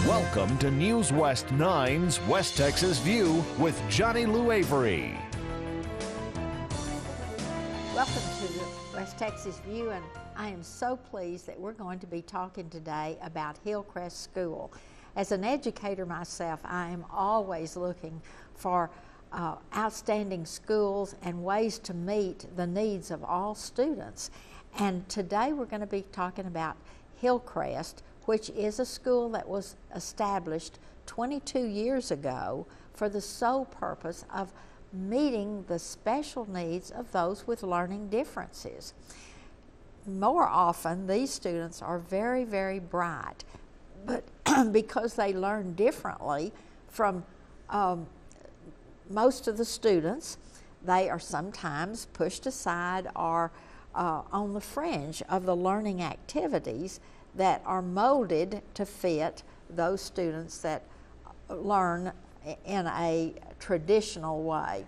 Welcome to News West 9's West Texas View with Johnny Lou Avery. Welcome to the West Texas View, and I am so pleased that we're going to be talking today about Hillcrest School. As an educator myself, I am always looking for outstanding schools and ways to meet the needs of all students. And today we're going to be talking about Hillcrest, which is a school that was established 22 years ago for the sole purpose of meeting the special needs of those with learning differences. More often, these students are very, very bright, but because they learn differently from most of the students, they are sometimes pushed aside or on the fringe of the learning activities that are molded to fit those students that learn in a traditional way.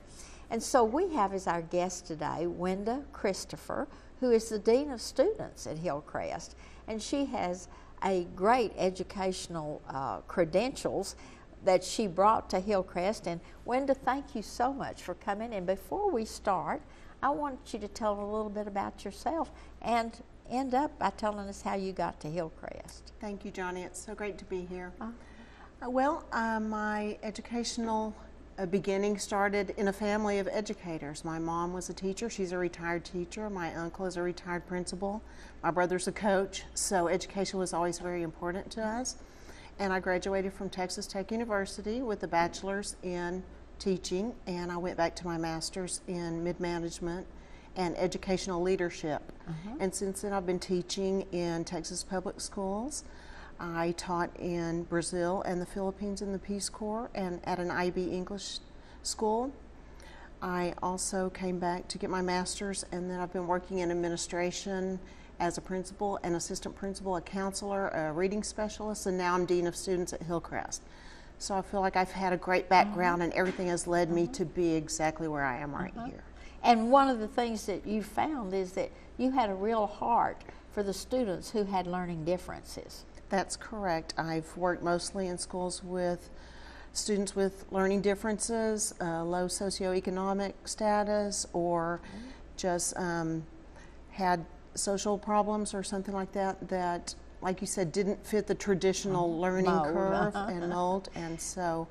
And so we have as our guest today Wenda Christopher, who is the Dean of Students at Hillcrest, and she has a great educational credentials that she brought to Hillcrest. And Wenda, thank you so much for coming. And before we start, I want you to tell a little bit about yourself and end up by telling us how you got to Hillcrest. Thank you, Johnny. It's so great to be here. My educational beginning started in a family of educators. My mom was a teacher. She's a retired teacher. My uncle is a retired principal. My brother's a coach. So education was always very important to us. And I graduated from Texas Tech University with a bachelor's in teaching, and I went back to my master's in mid-management and educational leadership. And since then I've been teaching in Texas public schools. I taught in Brazil and the Philippines in the Peace Corps and at an IB English school. I also came back to get my master's, and then I've been working in administration as a principal, an assistant principal, a counselor, a reading specialist, and now I'm Dean of Students at Hillcrest. So I feel like I've had a great background, and everything has led me to be exactly where I am right here. And one of the things that you found is that you had a real heart for the students who had learning differences. That's correct. I've worked mostly in schools with students with learning differences, low socioeconomic status, or just had social problems or something like that, that, like you said, didn't fit the traditional learning curve and mold. And so,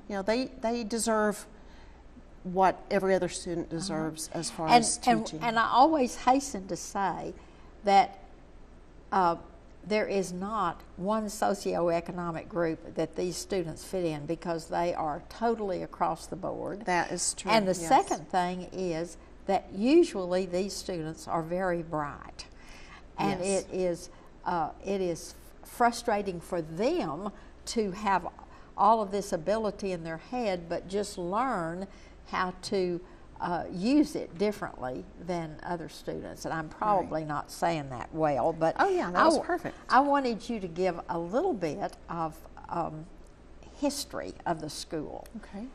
you know, they deserve what every other student deserves as far as teaching. And I always hasten to say that there is not one socioeconomic group that these students fit in, because they are totally across the board. That is true. And the second thing is that usually these students are very bright. And it is frustrating for them to have all of this ability in their head, but just learn how to use it differently than other students. And I'm probably not saying that well, but oh yeah, that was perfect. I wanted you to give a little bit of history of the school. Okay.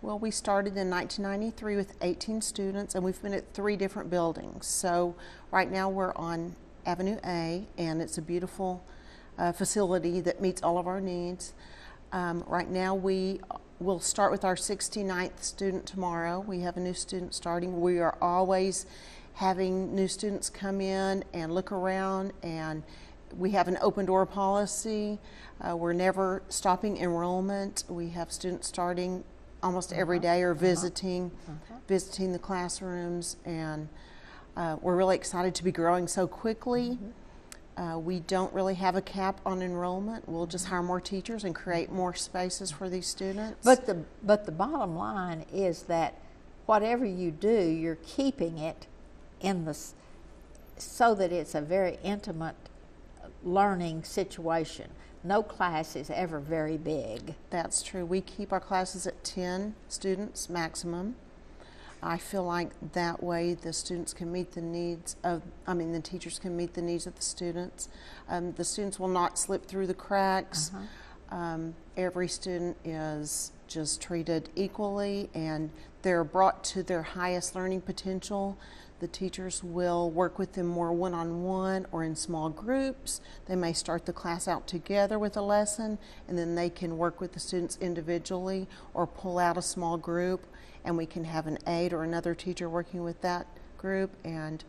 Well, we started in 1993 with 18 students, and we've been at 3 different buildings. So right now we're on Avenue A, and it's a beautiful facility that meets all of our needs. Right now we'll start with our 69th student tomorrow. We have a new student starting. We are always having new students come in and look around, and we have an open door policy. We're never stopping enrollment. We have students starting almost every day or visiting the classrooms, and we're really excited to be growing so quickly. We don't really have a cap on enrollment. We'll just hire more teachers and create more spaces for these students. But the bottom line is that whatever you do, you're keeping it in so that it's a very intimate learning situation. No class is ever very big. That's true. We keep our classes at 10 students maximum. I feel like that way the students can meet the needs of, the teachers can meet the needs of the students. The students will not slip through the cracks. Every student is just treated equally, and they're brought to their highest learning potential The teachers will work with them more one-on-one or in small groups. They may start the class out together with a lesson, and then they can work with the students individually or pull out a small group, and we can have an aide or another teacher working with that group, and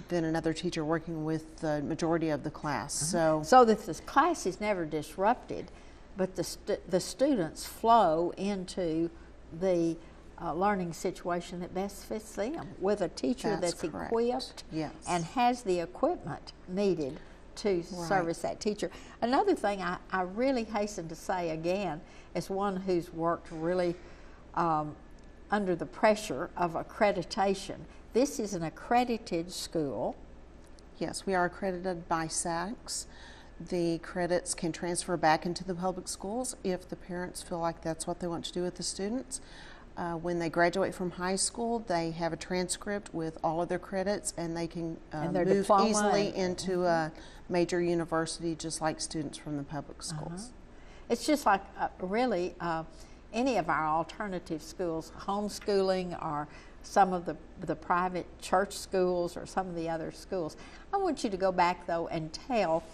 then another teacher working with the majority of the class. So that the class is never disrupted, but the students flow into the learning situation that best fits them with a teacher that's equipped and has the equipment needed to service that teacher. Another thing I really hasten to say again, as one who's worked really under the pressure of accreditation, this is an accredited school. Yes, we are accredited by SACS. The credits can transfer back into the public schools if the parents feel like that's what they want to do with the students. When they graduate from high school, they have a transcript with all of their credits, and they can move easily into a major university just like students from the public schools. It's just like really any of our alternative schools, homeschooling or some of the private church schools or some of the other schools. I want you to go back though and tell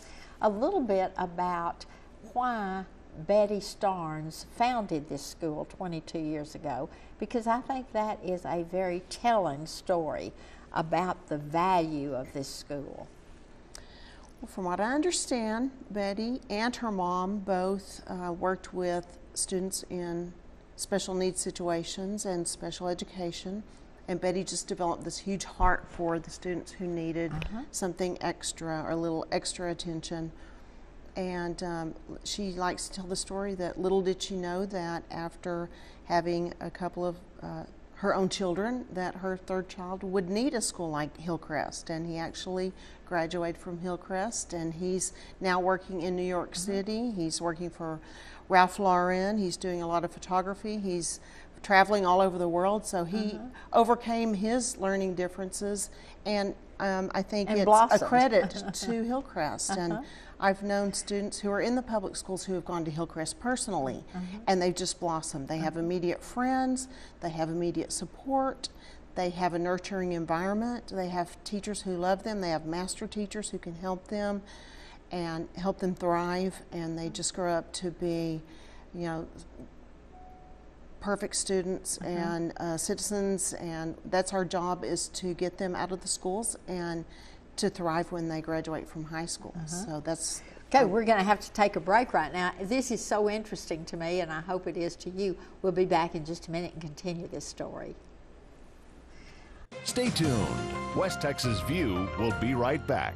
a little bit about why Betty Starnes founded this school 22 years ago, because I think that is a very telling story about the value of this school. Well, from what I understand, Betty and her mom both worked with students in special needs situations and special education, and Betty just developed this huge heart for the students who needed something extra or a little extra attention. And she likes to tell the story that little did she know that after having a couple of her own children, that her third child would need a school like Hillcrest. And he actually graduated from Hillcrest, and he's now working in New York City. He's working for Ralph Lauren. He's doing a lot of photography. He's traveling all over the world. So he overcame his learning differences, and I think it's a credit to Hillcrest. And I've known students who are in the public schools who have gone to Hillcrest personally, and they've just blossomed. They have immediate friends, they have immediate support, they have a nurturing environment, they have teachers who love them, they have master teachers who can help them and help them thrive, and they just grow up to be, you know, perfect students and citizens, and that's our job, is to get them out of the schools and to thrive when they graduate from high school. So that's okay. We're going to have to take a break right now. This is so interesting to me, and I hope it is to you. We'll be back in just a minute and continue this story. Stay tuned. West Texas View will be right back.